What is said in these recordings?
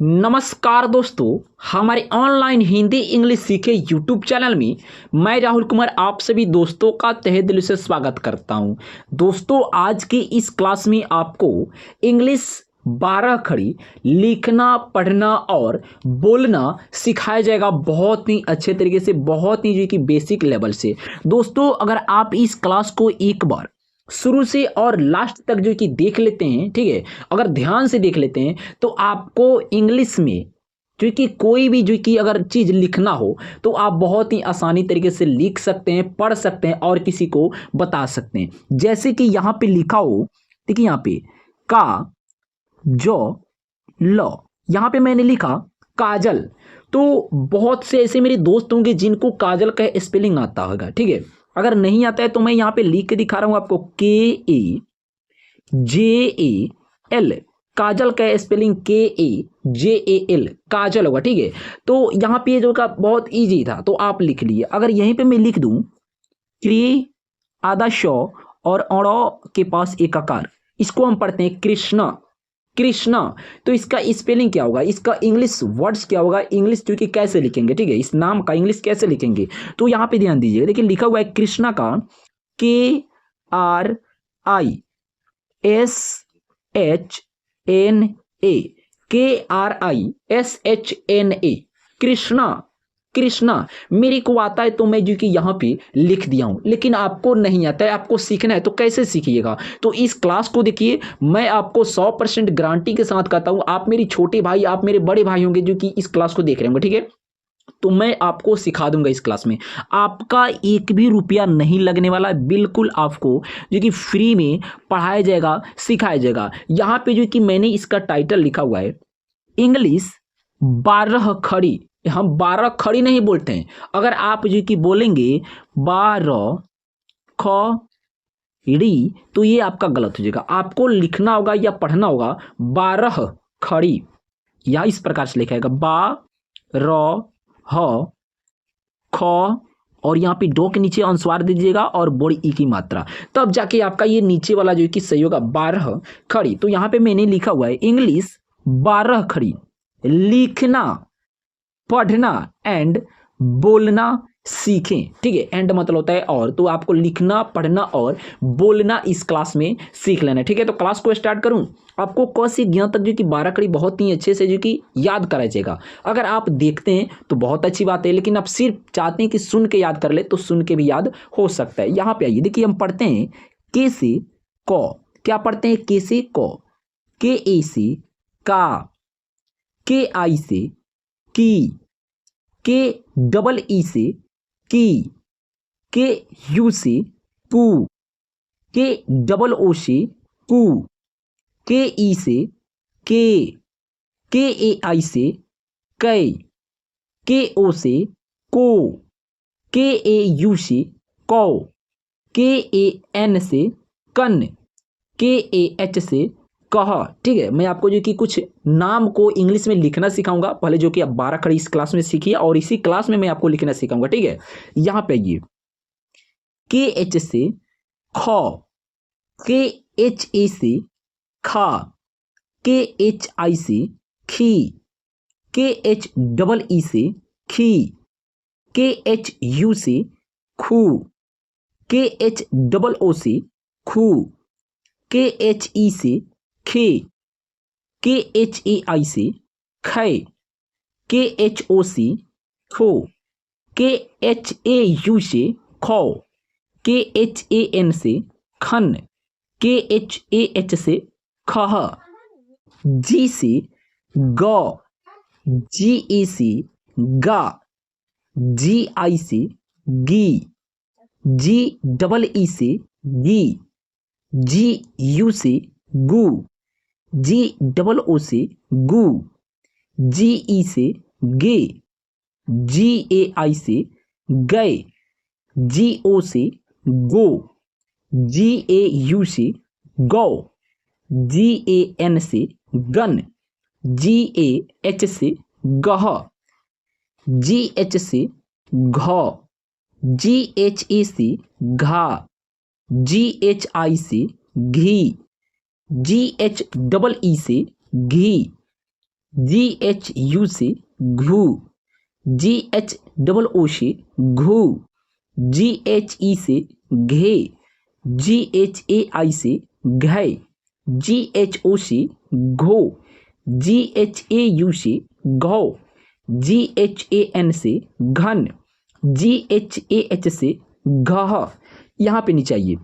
नमस्कार दोस्तों, हमारे ऑनलाइन हिंदी इंग्लिश सीखे यूट्यूब चैनल में मैं राहुल कुमार आप सभी दोस्तों का तहे दिल से स्वागत करता हूं। दोस्तों, आज की इस क्लास में आपको इंग्लिश 12 खड़ी लिखना, पढ़ना और बोलना सिखाया जाएगा बहुत ही अच्छे तरीके से, बहुत ही जो कि बेसिक लेवल से। दोस्तों, अगर आप इस क्लास को एक बार शुरू से और लास्ट तक जो कि देख लेते हैं, ठीक है, अगर ध्यान से देख लेते हैं तो आपको इंग्लिश में जो कि कोई भी जो कि अगर चीज लिखना हो तो आप बहुत ही आसानी तरीके से लिख सकते हैं, पढ़ सकते हैं और किसी को बता सकते हैं। जैसे कि यहाँ पे लिखा हो, देखिए यहाँ पे का जो लो, यहाँ पे मैंने लिखा काजल। तो बहुत से ऐसे मेरे दोस्त होंगे जिनको काजल का स्पेलिंग आता होगा, ठीक है। अगर नहीं आता है तो मैं यहाँ पे लिख के दिखा रहा हूं आपको, KAJAL। काजल का स्पेलिंग KAJAL, काजल होगा, ठीक है। तो यहाँ पे जो का बहुत इजी था तो आप लिख लिए। अगर यहीं पे मैं लिख दूं क्री आधा शो और औड़ो के पास एक आकार, इसको हम पढ़ते हैं कृष्णा, कृष्णा। तो इसका स्पेलिंग क्या होगा, इसका इंग्लिश वर्ड्स क्या होगा, इंग्लिश जो कि कैसे लिखेंगे, ठीक है, इस नाम का इंग्लिश कैसे लिखेंगे। तो यहाँ पे ध्यान दीजिए, देखिए लिखा हुआ है कृष्णा का KRISHNA, KRISHNA, कृष्णा, कृष्णा। मेरे को आता है तो मैं जो कि यहाँ पे लिख दिया हूं, लेकिन आपको नहीं आता है, आपको सीखना है तो कैसे सीखिएगा। तो इस क्लास को देखिए, मैं आपको 100% गारंटी के साथ कहता हूं, आप मेरी छोटे भाई, आप मेरे बड़े भाई होंगे जो कि इस क्लास को देख रहे होंगे, ठीक है, तो मैं आपको सिखा दूंगा इस क्लास में। आपका एक भी रुपया नहीं लगने वाला, बिल्कुल आपको जो कि फ्री में पढ़ाया जाएगा, सिखाया जाएगा। यहाँ पे जो कि मैंने इसका टाइटल लिखा हुआ है, इंग्लिश 12 खड़ी। हम 12 खड़ी नहीं बोलते हैं। अगर आप जो कि बोलेंगे 12 खड़ी तो ये आपका गलत हो जाएगा। आपको लिखना होगा या पढ़ना होगा 12 खड़ी, या इस प्रकार से लिखाएगा 12 ख, और यहाँ पे डो के नीचे अनुस्वार दे दीजिएगा और बड़ी ई की मात्रा, तब जाके आपका ये नीचे वाला जो कि सही होगा 12 खड़ी। तो यहाँ पे मैंने लिखा हुआ है इंग्लिश 12 खड़ी लिखना, पढ़ना एंड बोलना सीखें, ठीक है। एंड मतलब होता है और, तो आपको लिखना, पढ़ना और बोलना इस क्लास में सीख लेना है, ठीक है। तो क्लास को स्टार्ट करूं, आपको क से ज्ञ तक जो कि 12 खड़ी बहुत ही अच्छे से जो कि याद कराया जाएगा। अगर आप देखते हैं तो बहुत अच्छी बात है, लेकिन आप सिर्फ चाहते हैं कि सुन के याद कर ले तो सुन के भी याद हो सकता है। यहाँ पे आइए, देखिए हम पढ़ते हैं के से क। क्या पढ़ते हैं, के से क, के ए से का, के आई से की, के डबल ई से की, के यू से कू, के डबल ओ से कू, के ई से के ए आई से कै, के ओ से को, के ए यू से कौ, के ए एन से कन, के ए एच से कह, ठीक है। मैं आपको जो कि कुछ नाम को इंग्लिश में लिखना सिखाऊंगा, पहले जो कि आप 12 खड़ी इस क्लास में सीखिए और इसी क्लास में मैं आपको लिखना सिखाऊंगा, ठीक है। यहाँ पे आइए, के एच से ख, के एच ए से खा, के एच आई से खी, के एच डबल ई से खी, के एच यू से खू, के एच डबल ओ से खू, के एच ई से खे, के एच ए आई से खे, के एच ओ से खो, के एच ए यू से खो, के एच ए एन से खन, के एच ए एच से खह, जी से गौ, जी ए से गा, जी आई से गी, जी डबल ई से गी, जी यू से गू, जी डबल ओ से गू, जी ई से गे, जी ए आई से गए, जी ओ से गो, जी ए यू से गौ, जी ए एन से गन, जी ए एच से गह, जी एच से घ, जी एच ए से घा, जी एच आई से घी, जी एच डबल ई से घी, GHU से घू, GHOO से घू, GHE से घे, GHAI से घै, GHO से घो, GHAU से घौ, GHAN से घन, GHAH से घह। यहाँ पे नहीं चाहिए।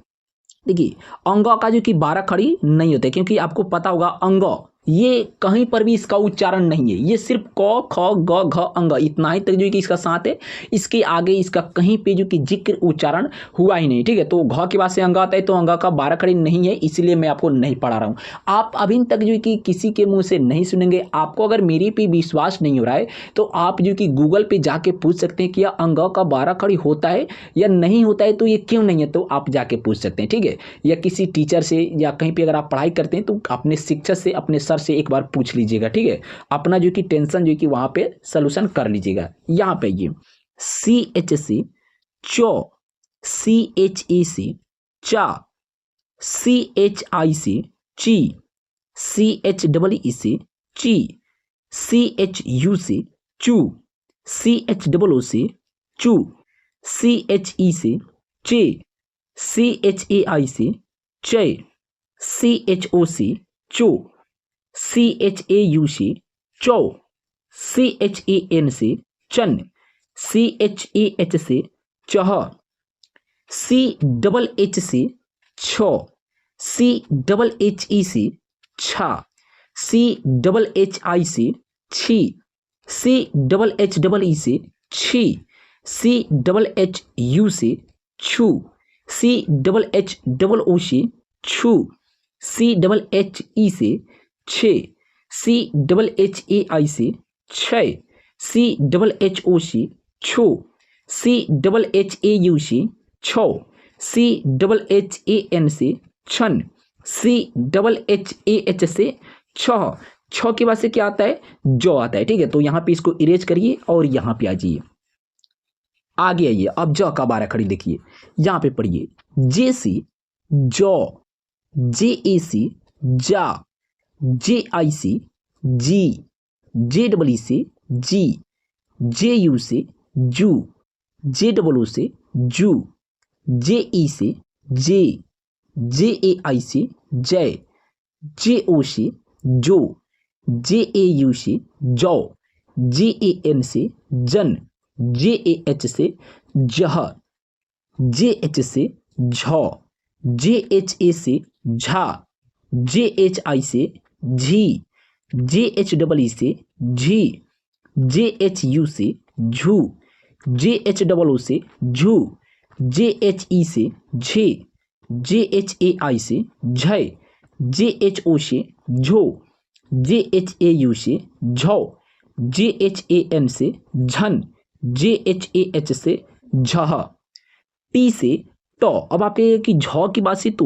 देखिए अंग का जो कि 12 खड़ी नहीं होते, क्योंकि आपको पता होगा अंग ये कहीं पर भी इसका उच्चारण नहीं है, ये सिर्फ क ख ग घ अंग इतना ही तक जो कि इसका साथ है, इसके आगे इसका कहीं पे जो कि जिक्र उच्चारण हुआ ही नहीं। ठीक है, तो घ के बाद से अंग आता है, तो अंग का 12 खड़ी नहीं है, इसलिए मैं आपको नहीं पढ़ा रहा हूँ। आप अभी तक जो कि किसी के मुंह से नहीं सुनेंगे। आपको अगर मेरे पे विश्वास नहीं हो रहा है तो आप जो कि गूगल पे जाके पूछ सकते हैं कि यह अंग का 12 खड़ी होता है या नहीं होता है, तो ये क्यों नहीं है, तो आप जाके पूछ सकते हैं। ठीक है, या किसी टीचर से या कहीं पे अगर आप पढ़ाई करते हैं तो अपने शिक्षक से, अपने सर से एक बार पूछ लीजिएगा। ठीक है, अपना जो कि टेंशन जो कि वहां पे सॉल्यूशन कर लीजिएगा। यहाँ पे ये CH से चौ, CHE से चा, CHI से ची, CHEE से ची, CHU से चू, CHOO से चू, CHE से चे, CHAI से चय, CHO से चो, CHAU से चौ, CHAN से चन, CHAH से चह, CHH से छ, CHHE से छा, CHHI से छी, CHHE से छी, CHHU से छू, CHHOO से छू, CHHE से छे, CHHAI से छय, CHHO से छो, CHHAU से छौ, CHHAN से छन, CHHAH से छह। छ के बाद से क्या आता है, जो आता है। ठीक है, तो यहाँ पे इसको इरेज करिए और यहाँ पे आ जाइए, आगे आइए। अब ज का 12 खड़ी देखिए, यहाँ पे पढ़िए जे से जौ, JA से जा, JI से जी, JEE से जी, JU से जू, JOO से जू, JE से जे, JAI से जय, JO से जो, JAU से जौ, JAN से जन, JAH से जह, JH से झ, JHA से झा, JHI से झी, JHEE से झी, JHU से झू, JHOO से झू, JHE से झे, JHAI से झय, JHO से झो, JHAU से झौ, JHAN से झन, JHAH से झह, टी से टॉ। अब आप कहिए कि झ की बात से तो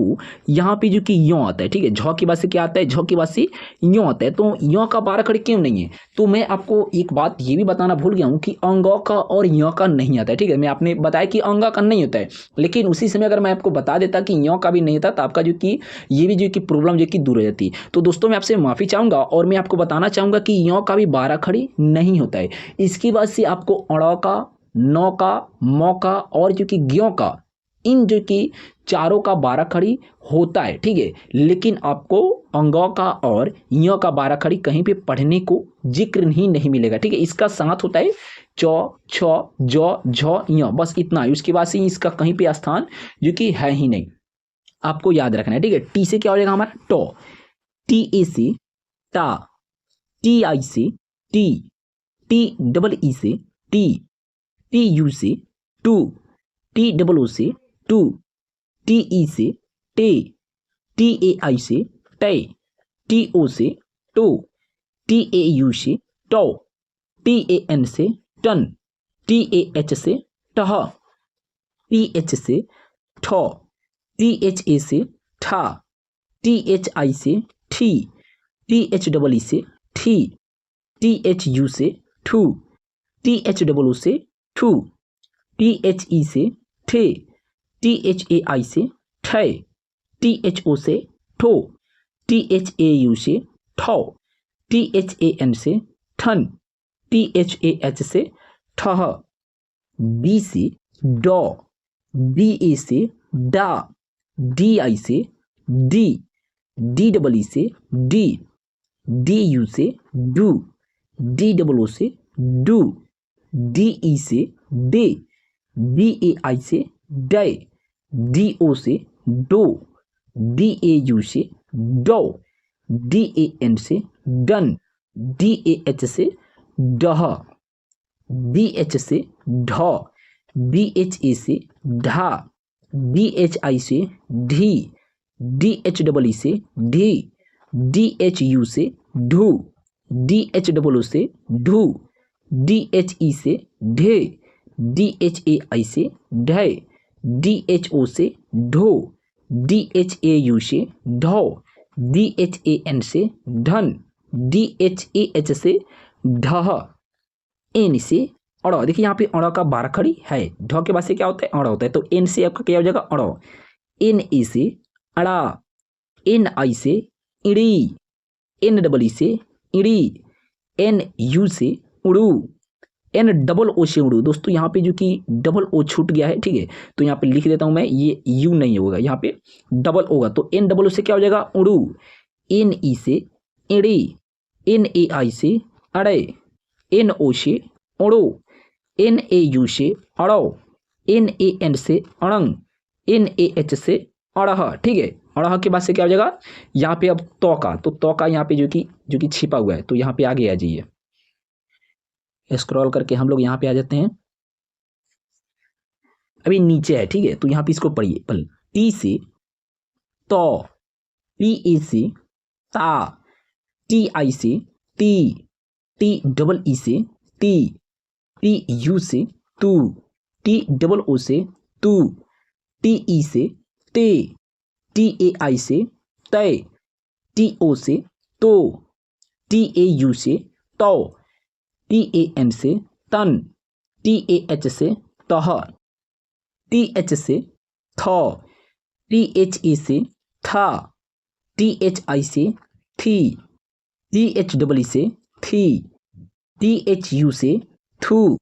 यहाँ पे जो कि यों आता है। ठीक है, झ की बात से क्या आता है, झ की बात से यों आता है, तो यों का 12 खड़ी क्यों नहीं है। तो मैं आपको एक बात ये भी बताना भूल गया हूँ कि अंग का और यों का नहीं आता है। ठीक है, मैं आपने बताया कि अंग का नहीं होता है, लेकिन उसी समय अगर मैं आपको बता देता कि यों का भी नहीं होता तो आपका जो कि ये भी जो कि प्रॉब्लम जो कि दूर हो जाती। तो दोस्तों मैं आपसे माफ़ी चाहूँगा और मैं आपको बताना चाहूँगा कि यों का भी 12 खड़ी नहीं होता है। इसकी बात से आपको अड़ का, नौ का, मौ का और जो कि ज्यों का, इन जो कि चारों का 12 खड़ी होता है। ठीक है, लेकिन आपको अंगों का और यों का 12 खड़ी कहीं पे पढ़ने को जिक्र ही नहीं मिलेगा। ठीक है, इसका साथ होता है चौ, छ, जौ, झ, यों, बस इतना है। उसके बाद से इसका कहीं पे स्थान जो कि है ही नहीं, आपको याद रखना है। ठीक है, टी से क्या हो जाएगा हमारा टॉ, TA से टा, TI से टी, TEE से टी, TU से टू, TOO से टू, TE से टे, TAI से टे, TO से टो, TAU से टौ, TAN से टन, TAH से टह, TH से ठ, THA से ठा, THI से ठी, THEE से ठी, THU से ठू, THOO से ठू, THE से ठे, THAI से ठै, THO से ठो, THAU से ठौ, THAN से ठन, THAH से ठह, B से डॉ, BA से डा, DI से डी, DEE से डी, DU से डू, DOO से डू, DE से डे, BAI से डे, DO से डो, DAU से डो, DAN से डन, DAH से डह, BH से ढ, BHA से ढा, BHI से ढी, DHEE से ढी, DHU से ढू, DHOO से ढू, DHE से ढे, DHAI से ढे, DHO से ढो, DHAU से ढो, DHAN से ढन, DHAH से ढह, एन से अड़। देखिए यहाँ पे अड़ का 12 खड़ी है, ढ के बाद से क्या होता है अड़ होता है, तो एन से आपका क्या हो जाएगा अड़, एन ए से अड़ा, एन आई से इड़ी, एन डबल ई से इड़ी, एन यू से उड़ू, एन डबल ओ से उड़ू। दोस्तों यहाँ पे जो कि डबल ओ छूट गया है, ठीक है, तो यहाँ पे लिख देता हूँ मैं, ये यू नहीं होगा, यहाँ पे डबल होगा, तो एन डबल ओ से क्या हो जाएगा उड़ू, एन ई से इड़ी, एन ए आई से अड़े, एन ओ से उड़ो, एन ए यू से अड़ो, एन ए एन से अड़ंग, एन ए एच से अड़ह, ठीक है। अड़ह के बाद से क्या हो जाएगा यहाँ पे अब तो का, तो तो का यहाँ पे जो कि छिपा हुआ है, तो यहाँ पे आगे आ जाइए, स्क्रॉल करके हम लोग यहाँ पे आ जाते हैं, अभी नीचे है, ठीक है, तो यहाँ पे इसको पढ़िए पहले, टी से तो, टी ए से ता, टी आई से टी, टी डबल ई से टी, टी यू से तू, टी डबल ओ से तू, टी ई से ते, टी ए आई से तय, टी ओ से तो, टी ए यू से तो, टी ए एन से तन, टी ए एच से तह, टी एच से थ, टी एच ई से था, टी एच आई से थी, टी एच डबल ई से थी, टी एच यू से थू,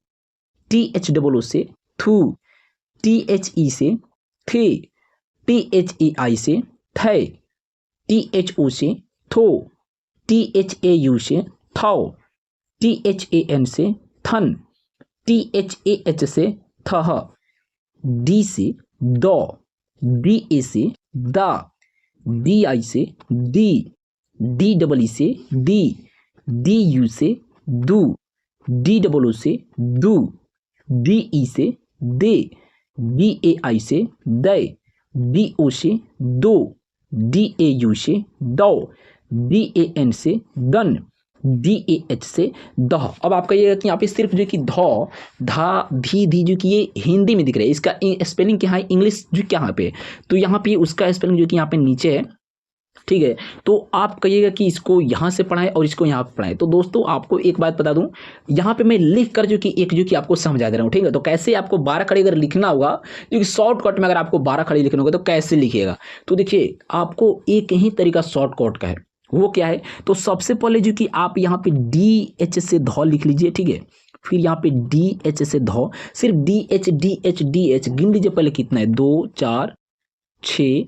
टी एच डबल ओ से थू, टी एच ई से थे, टी एच ए आई से थे, टी एच ओ से थो, टी एच ए यू से थो, टी एच ए एन से थन, टी एच ए एच से थह, डी से दो, डी ए से दा, डी आई से डी, डी डबल ई से डी, डी यू से दू, डी डबल ओ से दू, डी ई से दे, डी ए आई से दे, डी ओ से दो, डी ए यू से दो, डी ए एन से दन, डी ए एच से दह। अब आप कहिएगा कि यहाँ पे सिर्फ जो कि ध, धा, धी, धी जो कि ये हिंदी में दिख रहा है, इसका स्पेलिंग क्या है इंग्लिश जो क्या यहाँ पे, तो यहाँ पे उसका स्पेलिंग जो कि यहाँ पे नीचे है, ठीक है। तो आप कहिएगा कि इसको यहाँ से पढ़ाएं और इसको यहाँ पे पढ़ाएं। तो दोस्तों आपको एक बात बता दूं, यहाँ पे मैं लिख कर जो कि आपको समझा दे रहा हूँ, ठीक है। तो कैसे आपको 12 खड़ी अगर लिखना होगा, जो कि शॉर्टकट में अगर आपको 12 खड़ी लिखना होगा तो कैसे लिखिएगा, तो देखिए आपको एक ही तरीका शॉर्टकट का है, वो क्या है, तो सबसे पहले जो कि आप यहाँ पे डी एच से ध लिख लीजिए, ठीक है। फिर यहाँ पे डी एच से ध, सिर्फ डी एच गिन लीजिए पहले कितना है, 2 4 6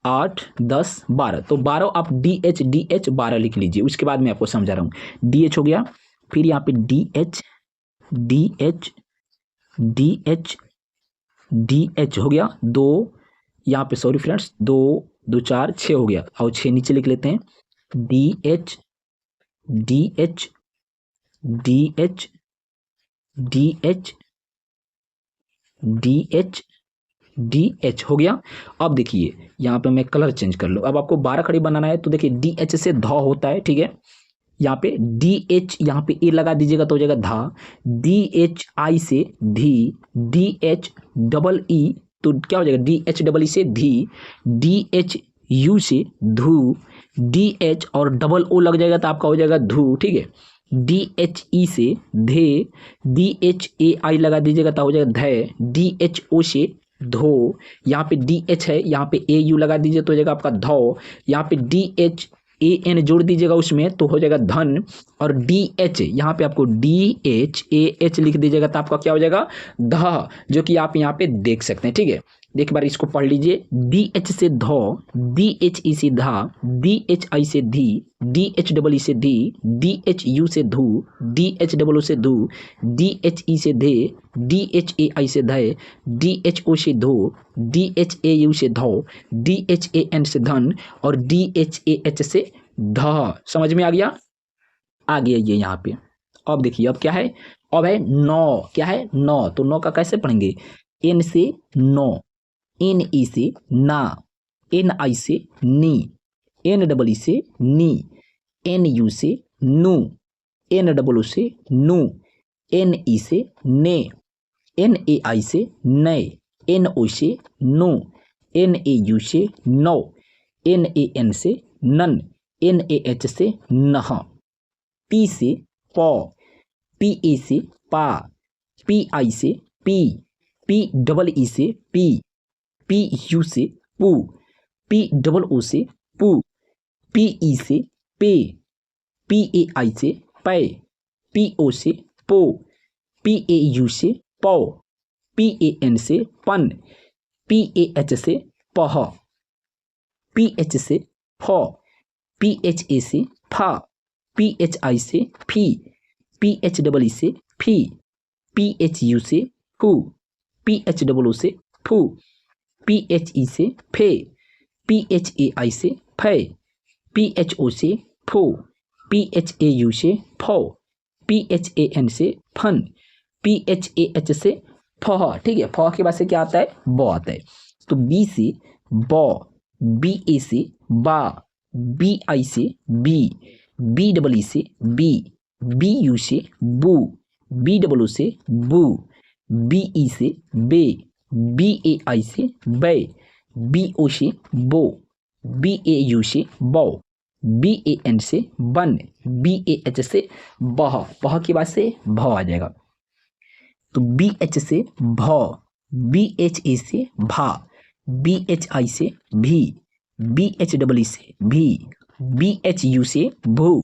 8 10 12, तो 12 आप डी एच 12 लिख लीजिए। उसके बाद मैं आपको समझा रहा हूँ, डी एच हो गया, फिर यहाँ पे डी एच हो गया 2, यहाँ पे सॉरी फ्रेंड्स 2 2 4 6 हो गया, और 6 नीचे लिख लेते हैं, डी एच हो गया। अब देखिए यहाँ पे मैं कलर चेंज कर लूँ, अब आपको 12 खड़ी बनाना है, तो देखिए डी एच से ध होता है, ठीक है। यहाँ पे डी एच, यहाँ पे ए लगा दीजिएगा तो हो जाएगा धा, डी एच आई से धी, डी एच डबल ई तो क्या हो जाएगा, डी एच डबल ई से धी, डी एच यू से धू, डी एच और डबल ओ लग जाएगा तो आपका हो जाएगा धू, ठीक है। डी एच ई से धे, डी एच ए आई लगा दीजिएगा तो हो जाएगा धै, डी एच ओ से धो, यहाँ पे डी एच है, यहाँ पे ए यू लगा दीजिए तो हो जाएगा आपका धौ, यहाँ पे डी एच ए एन जोड़ दीजिएगा उसमें तो हो जाएगा धन, और डी एच यहाँ पे आपको डी एच ए एच लिख दीजिएगा तो आपका क्या हो जाएगा ध, जो कि आप यहाँ पे देख सकते हैं। ठीक है, एक बार इसको पढ़ लीजिए। डी एच से धो, डी एच ई से धा, डी एच आई से धी, डी एच डबल ई से धी, डी एच यू से धू, डी एच डबल ओ से धू, डी एच ई से धे, डी एच ए आई से धय, डी एच ओ से धो, डी एच ए यू से धो, डी एच ए एन से धन, और डी एच ए एच से ध। समझ में आ गया? आ गया ये यहाँ पे। अब देखिए अब क्या है, अब है नौ। क्या है? नौ। तो नौ का कैसे पढ़ेंगे? एन से नो, एन ई से ना, एन आई से नी, एन डबल ई से नी, एन यू से नू, एन डबल ओ से नू, एन ई से ने, एन ए आई से नए, एन ओ से नो, एन ए यू से नो, एन ए एन से नन, एन ए एच से नह, पी से पौ, पी ए से पा, पी आई से पी, पी डबल ई से पी, पी यू से पू, पी डबल ओ से पू, पी ई से पे, पी ए आई से पै, पी ओ से पो, पी ए यू से पौ, पी ए एन से पन, पी ए एच से पह, पी एच से फ, पी एच ए से फा, पी एच आई से फी, पी एच डबल ई से फी, पी एच यू से फू, पी एच डबल ओ से फू, पी एच ई से फे, पी एच ए आई से फै, पी एच ओ से फो, पी एच ए यू से फो, पी एच ए एन से फन, पी एच ए एच से फह। ठीक है, फह के बाद से क्या आता है? ब आता है। तो बी से ब, बी ए से बा, बी आई से बी, बी डबल ई से बी, बी यू से बू, बी डबल ओ से बू, बी ई से बे, बी ए आई से बै, बी ओ से बो, बी ए यू से बौ, बी ए एन से बन, बी ए एच से बह। बह के बाद से भ आ जाएगा। तो बी एच से भ, बी एच ए से भा, बी एच आई से भी, बी एच डबल ई से भी, बी एच यू से भू,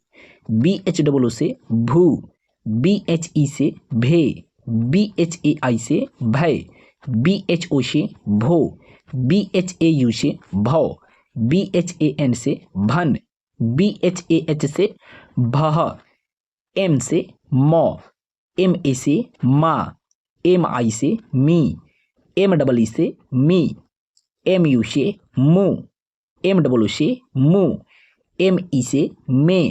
बी एच डबल ओ से भू, बी एच ई से भे, बी एच ए आई से भय, बी एच ओ से भो, बी एच ए यू से भौ, बी एच ए एन से भन, बी एच ए एच से भह, एम से मौ, एम ए से मा, एम आई से मी, एम डबल ई से मी, एम यू से मु, एम डबल ओ से मु, एम ई से मे,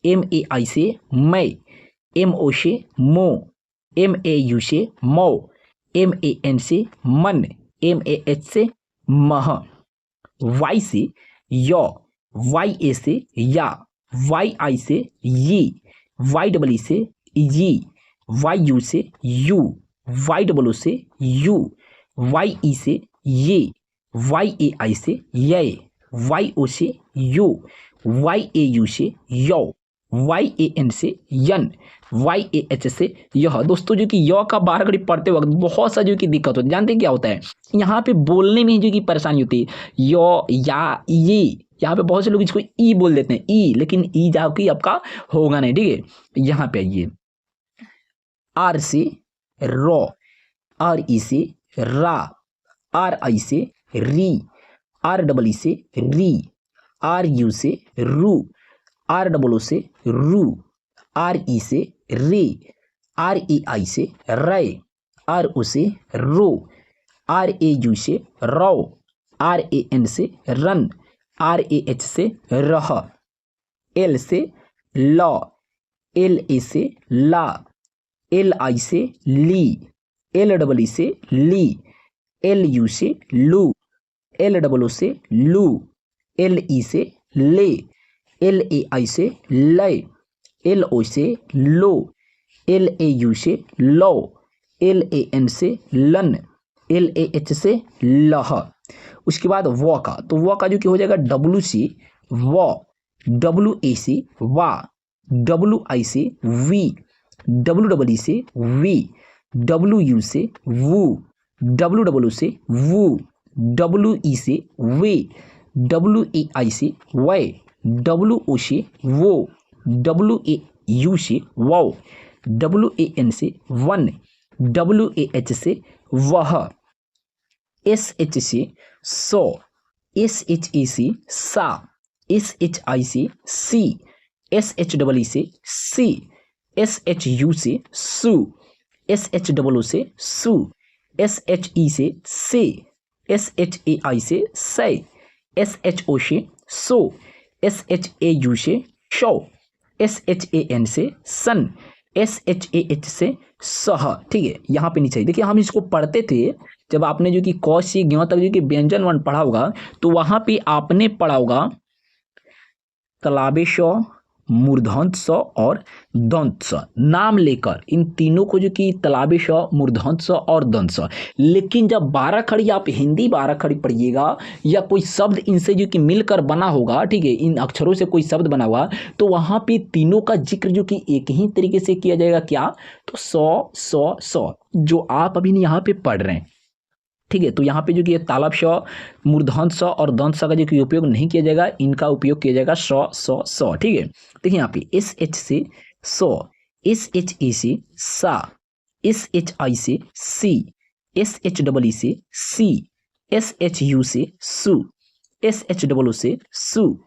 एम ए आई से मै, एम ओ से मो, एम ए यू से मौ, एम ए एन से मन, एम ए एच से मह, वाई से यौ, वाई ए से या, वाई आई से ये, वाई डबल ई से ये, वाई यू से यू, वाई डबल ओ से यू, वाई ई से ये, वाई ए आई से ये, वाई ओ से यू, वाई ए यू से यौ, वाई ए एन से यन, वाई ए एच से यह। दोस्तों जो कि यह का बार घड़ी पढ़ते वक्त बहुत सा जो कि दिक्कत होती है। जानते हैं क्या होता है? यहाँ पे बोलने में जो कि परेशानी होती है। यो या ये, यहाँ पे बहुत से लोग इसको ई बोल देते हैं, ई, लेकिन ई जाके आपका होगा नहीं। ठीक है, यहाँ पे आइए। आर से रो, आर ई से रा, आर आई से री, आर डबल ई से री, आर यू से रू, आर डबल ओ से रू, आर ई से रे, आर ई आई से रे, आर ओ से रो, आर ए यू से रो, आर ए एन से रन, आर ए एच से रह, एल से लॉ, एल ए से ला, एल आई से ली, एल डबल ई से ली, एल यू से लू, एल डबल ओ से लू, एल ई से ले, एल ए आई से लय, एल ओ से लो, एल ए यू से लो, एल ए एन से लन, एल ए एच से लह। उसके बाद व का, तो व का जो कि हो जाएगा डब्लू से व, डब्लू ए से वा, डब्लू आई से वी, डब्लू डबल ई से वी, डब्लू यू से वू, डब्लू डबल ओ से वू, डब्लू ई से वे, डब्लू ए आई से वे, WO से वो, WAU से वाओ, WAN से वन, WAH से वह, SH से सो, SHE से सा, SHI से सी, SHEE से सी, SHU से सु, SHOO से सु, SHE से से, SHAI से से, SHO से सो, SHAU से शो, SHAN से सन, SHAH से सह। ठीक है, यहाँ पे नीचे देखिए हम इसको पढ़ते थे जब आपने जो कि क से ज्ञ तक जो कि व्यंजन वर्ण पढ़ा होगा, तो वहाँ पे आपने पढ़ा होगा तलाबे श, मूर्धन्य स और दंत स, नाम लेकर इन तीनों को जो कि तलाबे श, मूर्धन्य स और दंत स। लेकिन जब 12 खड़ी आप हिंदी 12 खड़ी पढ़िएगा या कोई शब्द इनसे जो कि मिलकर बना होगा, ठीक है, इन अक्षरों से कोई शब्द बना हुआ, तो वहाँ पे तीनों का जिक्र जो कि एक ही तरीके से किया जाएगा। क्या? तो सौ सौ सौ, जो आप अभी यहाँ पे पढ़ रहे हैं। ठीक है, तो यहाँ पे जो कि ये तालब श, मूर्धन्य स और दंत स का जो कि उपयोग नहीं किया जाएगा, इनका उपयोग किया जाएगा सौ सौ सौ। ठीक है, देखिए यहाँ पे SH से सौ, SHE से सा, SHI से सी, SHEE से सी, SHU से सु, SHOO से सु,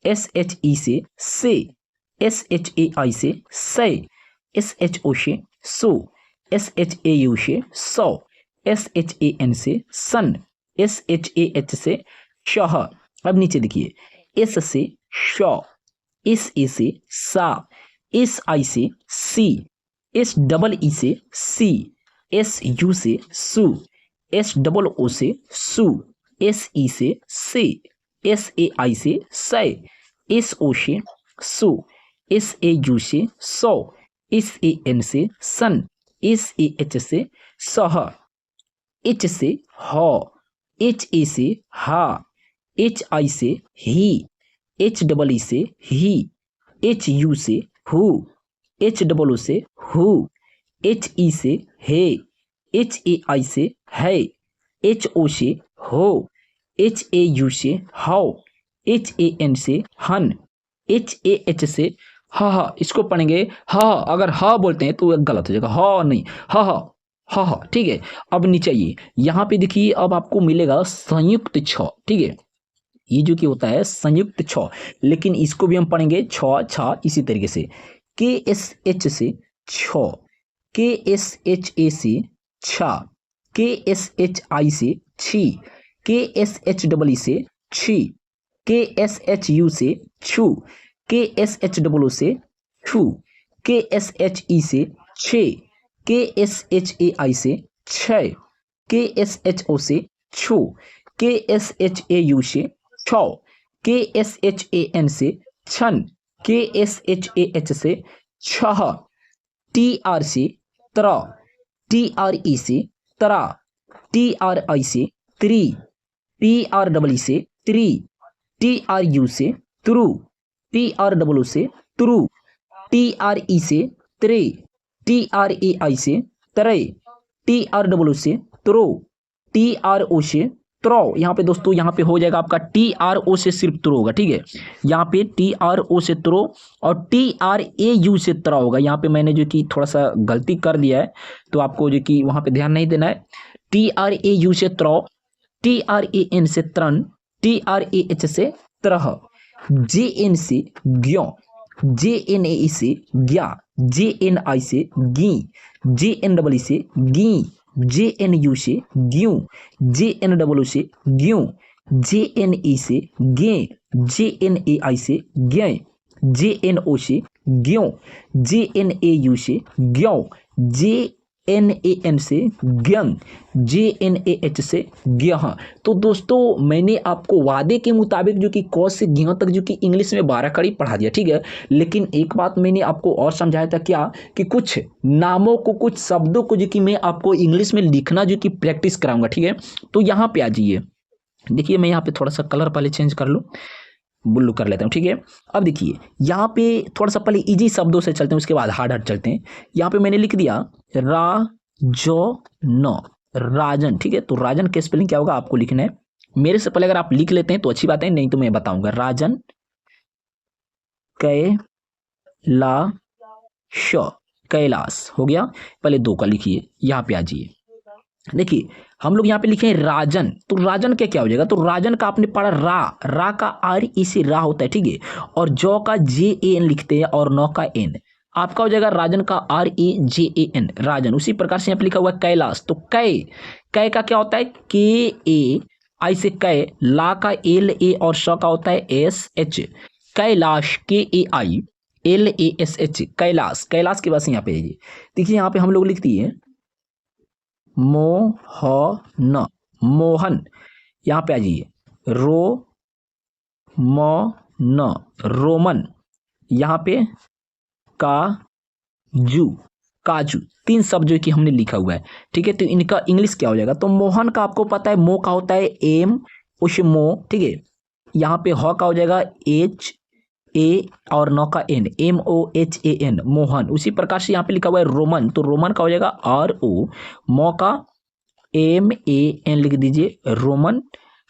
SHE से से, SHAI से से, SHO से सो, SHAU से सौ, SHAN से सन, SHAH से शह। अब नीचे देखिए S से श, SE से सा, SI से सी, SEE से सी, SU से सु, SOO से सु, SE से से, SAI से से, SO से सु, SAU से सौ, SAN से सन, SAH से सह, H से ह, HA से हा, HI से ही, HEE से ही, HU से हु, HOO से हु, HE से हे, HAI से है, HO से हो, HAU से हाउ, HAN से हन, HAH से हा। इसको पढ़ेंगे हा, अगर हा बोलते हैं तो गलत हो जाएगा, हा नहीं, हा। ठीक है। अब नीचे आइए, यहाँ पे देखिए अब आपको मिलेगा संयुक्त छ। ठीक है, ये जो कि होता है संयुक्त छ, लेकिन इसको भी हम पढ़ेंगे छ छ इसी तरीके से। KSH से छ, KSHA से छा, KSHI से छी, KSHEE से छी, KSHU से छु, KSHOO से छु, KSHE से छे, KSHAI से छय, KSHO से छु, KSHAU से छौ, KSHAN से छन, KSHAH से छह, TR से त्र, TRE से तरा, TRI से त्रि, TREE से त्रि, TRU सेत्रु, TROO सेत्रु, TRE से त्रे, TRAI से तरे, TROO से त्रो, TRO से त्रो। यहाँ पे दोस्तों यहाँ पे हो जाएगा आपका TRO से सिर्फ त्रो होगा। ठीक है, यहाँ पे TRO से त्रो और TRAU से त्रा होगा। यहाँ पे मैंने जो कि थोड़ा सा गलती कर दिया है, तो आपको जो कि वहाँ पे ध्यान नहीं देना है। TRAU से त्रो, TRAN से त्रन, TRAH से त्रह, JN से ज्ञ, JNAE से ज्ञा, JNI से गी, JNEE से गी, JNU से ग्यूं, JNOO से ग्यूं, JNE से गे, JNAI से ज्ञ, JNO से ज्ञों, JNAU से ज्ञों, JNAN से ज्ञं, JNAH से ज्ञः। तो दोस्तों मैंने आपको वादे के मुताबिक जो कि क से ज्ञ तक जो कि इंग्लिश में 12 कड़ी पढ़ा दिया। ठीक है, लेकिन एक बात मैंने आपको और समझाया था, क्या कि कुछ नामों को, कुछ शब्दों को जो कि मैं आपको इंग्लिश में लिखना जो कि प्रैक्टिस कराऊंगा। ठीक है, तो यहाँ पे आ जाइए, देखिए मैं यहाँ पे थोड़ा सा कलर पहले चेंज कर लूँ, ब्लू कर लेता हूँ। ठीक है, अब देखिए यहाँ पे थोड़ा सा पहले इजी शब्दों से चलते हैं, उसके बाद हार्ड चलते हैं। यहाँ पे मैंने लिख दिया राजन, राजन। ठीक है, तो राजन के स्पेलिंग क्या होगा आपको लिखना है। मेरे से पहले अगर आप लिख लेते हैं तो अच्छी बात है, नहीं तो मैं बताऊंगा। राजन कैलाश, कैलाश हो गया। पहले 2 का लिखिए, यहाँ पे आ जाइए। देखिए हम लोग यहाँ पे लिखे हैं राजन, तो राजन क्या क्या हो जाएगा, तो राजन का आपने पढ़ा रा का आर ई से रा होता है, ठीक है, और जौ का जे ए एन लिखते हैं और नौ का एन, आपका हो जाएगा राजन का R A J A N, राजन। उसी प्रकार से यहाँ पे लिखा हुआ है कैलाश, तो कै का क्या होता है, के ए आई से कै, ला का एल ए और श का होता है S H, Kailash K A I L A S H, Kailash. Kailash के बाद यहाँ पे देखिए यहाँ पे हम लोग लिखती है मोहन, मोहन, यहाँ पे आ जाइए, रोमन, रोमन, यहाँ पे काजू, काजू। 3 शब्द जो कि हमने लिखा हुआ है, ठीक है। तो इनका इंग्लिश क्या हो जाएगा, तो मोहन का आपको पता है मो का होता है एम, उस मो, ठीक है। यहाँ पे ह का हो जाएगा एच ए और नौ का N, M O H A N, Mohan. उसी प्रकार से यहाँ पे लिखा हुआ है रोमन, तो रोमन का हो जाएगा आर ओ, मो का एम ए एन लिख दीजिए, रोमन।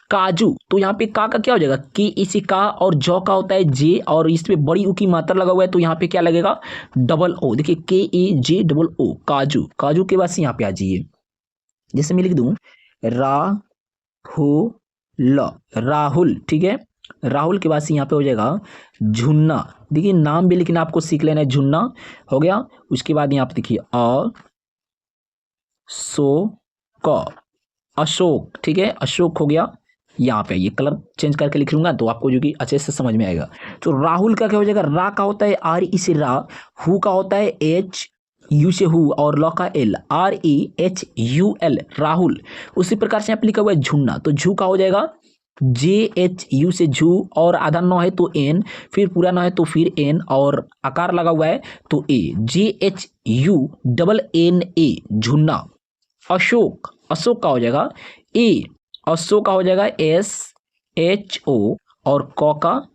काजू, तो यहाँ पे का क्या हो जाएगा, के इसी का, और जौ का होता है जे, और इसमें बड़ी ऊ की मात्रा लगा हुआ है, तो यहाँ पे क्या लगेगा, डबल ओ। देखिए के ए जे डबल ओ, काजू। काजू के बाद से यहाँ पे आ जाइए, जैसे मैं लिख दूं राहुल, ठीक है। राहुल के बाद से यहाँ पे हो जाएगा झुन्ना, देखिए नाम भी लेकिन आपको सीख लेना है, झुन्ना हो गया। उसके बाद यहाँ पे देखिए अशोक, ठीक है, अशोक हो गया। यहाँ पे ये कलर चेंज करके लिख लूंगा तो आपको जो कि अच्छे से समझ में आएगा। तो राहुल का क्या हो जाएगा, रा का होता है आर ई से रा, हु का होता है एच यू से हु, और ल का L, R E H U L, Rahul. उसी प्रकार से यहाँ पे लिखा हुआ है झुन्ना, तो झू का हो जाएगा जे एच यू से झू, और आधा नौ है तो एन, फिर पूरा नौ है तो फिर एन, और आकार लगा हुआ है तो A, J H U double N A, Jhunna. Ashok, Ashok का हो जाएगा ए, अशोक का हो जाएगा एस एच ओ, और क का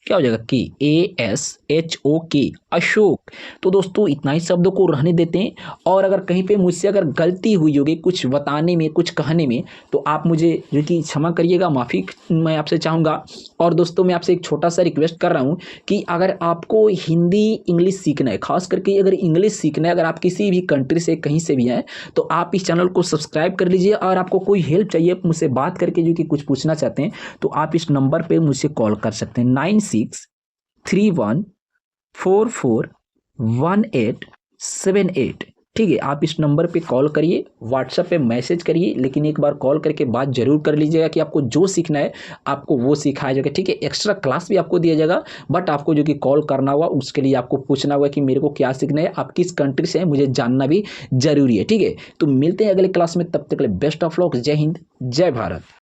क्या हो जाएगा के, ए एस एच ओ के, अशोक। तो दोस्तों इतना ही शब्दों को रहने देते हैं, और अगर कहीं पे मुझसे अगर गलती हुई होगी कुछ बताने में, कुछ कहने में, तो आप मुझे जो कि क्षमा करिएगा, माफ़ी मैं आपसे चाहूँगा। और दोस्तों मैं आपसे एक छोटा सा रिक्वेस्ट कर रहा हूँ कि अगर आपको हिंदी इंग्लिश सीखना है, खास करके अगर इंग्लिश सीखना है, अगर आप किसी भी कंट्री से कहीं से भी हैं, तो आप इस चैनल को सब्सक्राइब कर लीजिए। और आपको कोई हेल्प चाहिए मुझसे बात करके, जो कि कुछ पूछना चाहते हैं, तो आप इस नंबर पर मुझसे कॉल कर सकते हैं, 9631441878, ठीक है। आप इस नंबर पे कॉल करिए, व्हाट्सएप पे मैसेज करिए, लेकिन एक बार कॉल करके बात जरूर कर लीजिएगा कि आपको जो सीखना है आपको वो सिखाया जाएगा, ठीक है। एक्स्ट्रा क्लास भी आपको दिया जाएगा, बट आपको जो कि कॉल करना होगा उसके लिए आपको पूछना होगा कि मेरे को क्या सीखना है, आप किस कंट्री से हैं, मुझे जानना भी जरूरी है, ठीक है। तो मिलते हैं अगले क्लास में, तब तक के लिए बेस्ट ऑफ लक, जय हिंद जय भारत।